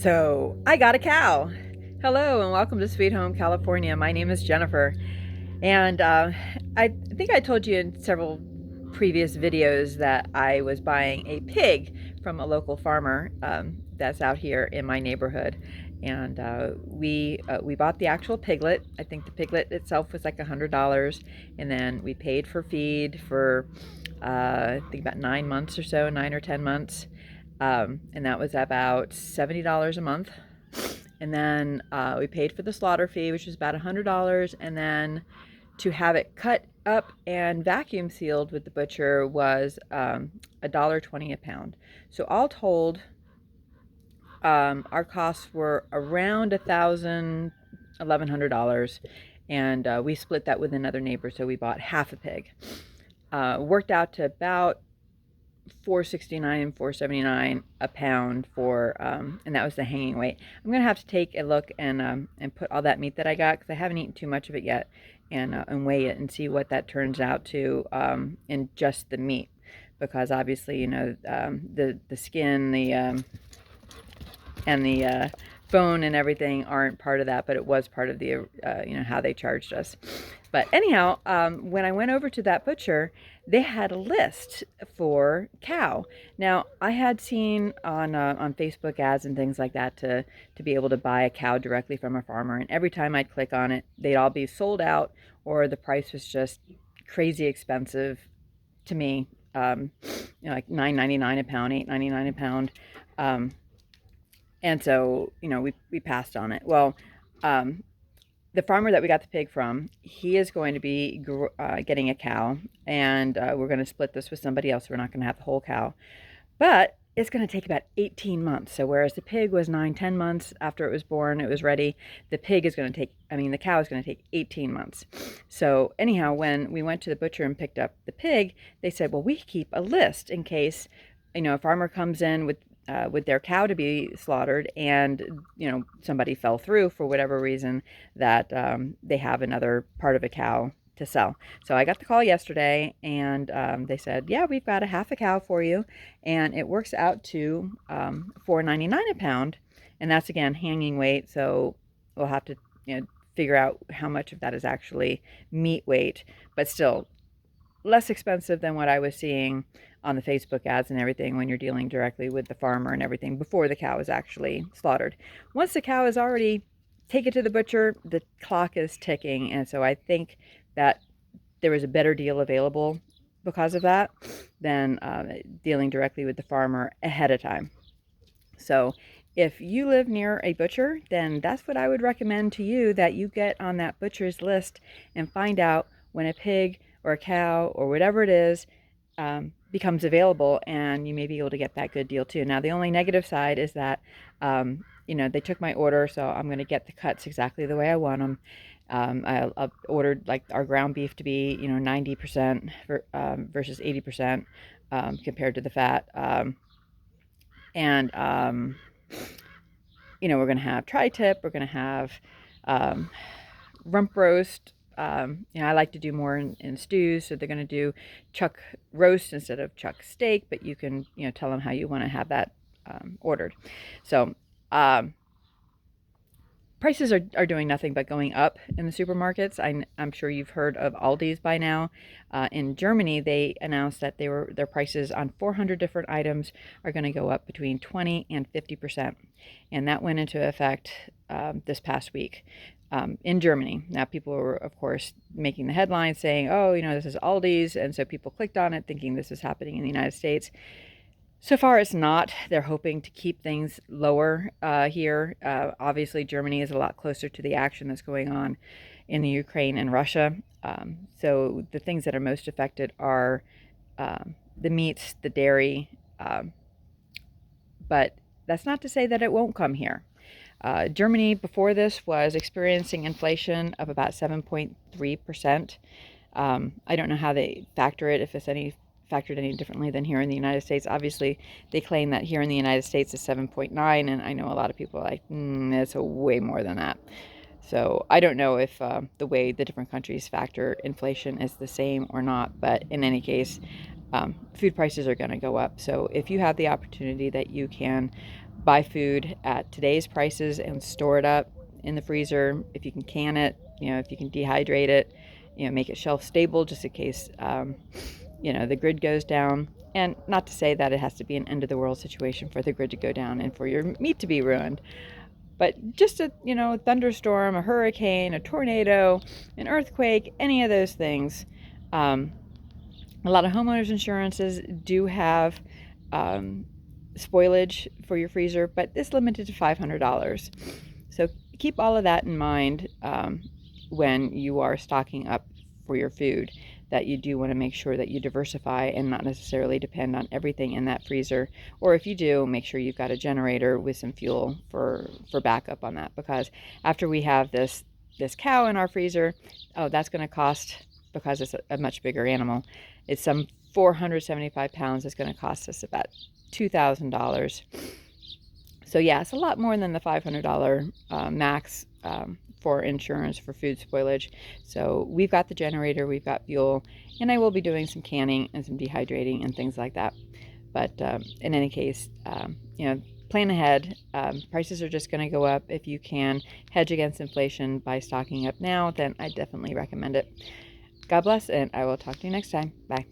So I got a cow. Hello and welcome to Sweet Home California. My name is Jennifer, and I think I told you in several previous videos that I was buying a pig from a local farmer that's out here in my neighborhood, and we bought the actual piglet. I think the piglet itself was like $100, and then we paid for feed for I think about 9 months or so, 9 or 10 months. And that was about $70 a month. And then we paid for the slaughter fee, which was about $100. And then to have it cut up and vacuum sealed with the butcher was $1.20 a pound. So all told, our costs were around $1,100, and we split that with another neighbor, so we bought half a pig. Worked out to about $4.69 and $4.79 a pound for and that was the hanging weight. I'm gonna have to take a look and put all that meat that I got, because I haven't eaten too much of it yet, and weigh it and see what that turns out to in just the meat, because obviously the skin, and the bone and everything aren't part of that, but it was part of the how they charged us. But anyhow, when I went over to that butcher, they had a list for cow. Now, I had seen on Facebook ads and things like that to be able to buy a cow directly from a farmer, and every time I'd click on it, they'd all be sold out, or the price was just crazy expensive to me. Like $9.99 a pound, $8.99 a pound. And so, we passed on it. Well, the farmer that we got the pig from, he is going to be getting a cow, and we're going to split this with somebody else. We're not going to have the whole cow, but it's going to take about 18 months. So whereas the pig was 9-10 months after it was born, it was ready, the cow is going to take 18 months. So anyhow, when we went to the butcher and picked up the pig, they said, well, we keep a list in case, a farmer comes in with their cow to be slaughtered, and somebody fell through for whatever reason, that they have another part of a cow to sell. So I got the call yesterday, and they said, yeah, we've got a half a cow for you, and it works out to $4.99 a pound, and that's again hanging weight. So we'll have to figure out how much of that is actually meat weight, but still less expensive than what I was seeing on the Facebook ads and everything when you're dealing directly with the farmer and everything before the cow is actually slaughtered. Once the cow is already taken to the butcher, the clock is ticking, and so I think that there was a better deal available because of that than dealing directly with the farmer ahead of time. So if you live near a butcher, then that's what I would recommend to you, that you get on that butcher's list and find out when a pig or a cow or whatever it is becomes available, and you may be able to get that good deal too. Now, the only negative side is that they took my order, so I'm going to get the cuts exactly the way I want them. I ordered like our ground beef to be 90% versus 80% compared to the fat, and we're going to have tri-tip, we're going to have rump roast. I like to do more in stews, so they're going to do chuck roast instead of chuck steak, but you can tell them how you want to have that ordered. So prices are doing nothing but going up in the supermarkets. I'm sure you've heard of Aldi's by now. In Germany, they announced that their prices on 400 different items are going to go up between 20 and 50%, and that went into effect this past week. In Germany. Now, people were, of course, making the headlines saying, oh, this is Aldi's, and so people clicked on it thinking this is happening in the United States. So far, it's not. They're hoping to keep things lower here. Obviously, Germany is a lot closer to the action that's going on in the Ukraine and Russia. So the things that are most affected are the meats, the dairy, but that's not to say that it won't come here. Germany before this was experiencing inflation of about 7.3%. I don't know how they factor it, if it's factored any differently than here in the United States. Obviously, they claim that here in the United States is 7.9, and I know a lot of people are like, it's way more than that. So I don't know if the way the different countries factor inflation is the same or not, but in any case, food prices are going to go up. So if you have the opportunity that you can buy food at today's prices and store it up in the freezer. If you can can it, if you can dehydrate it, make it shelf stable just in case, the grid goes down. And not to say that it has to be an end of the world situation for the grid to go down and for your meat to be ruined. But just a thunderstorm, a hurricane, a tornado, an earthquake, any of those things. A lot of homeowners insurances do have spoilage for your freezer, but it's limited to $500. So keep all of that in mind when you are stocking up for your food, that you do want to make sure that you diversify and not necessarily depend on everything in that freezer. Or if you do, make sure you've got a generator with some fuel for backup on that, because after we have this cow in our freezer, that's going to cost, because it's a much bigger animal, it's some 475 pounds. It's going to cost us about $2,000. So yeah, it's a lot more than the $500 max for insurance for food spoilage. So we've got the generator, we've got fuel, and I will be doing some canning and some dehydrating and things like that. But in any case, plan ahead. Prices are just going to go up. If you can hedge against inflation by stocking up now, then I definitely recommend it. God bless, and I will talk to you next time. Bye.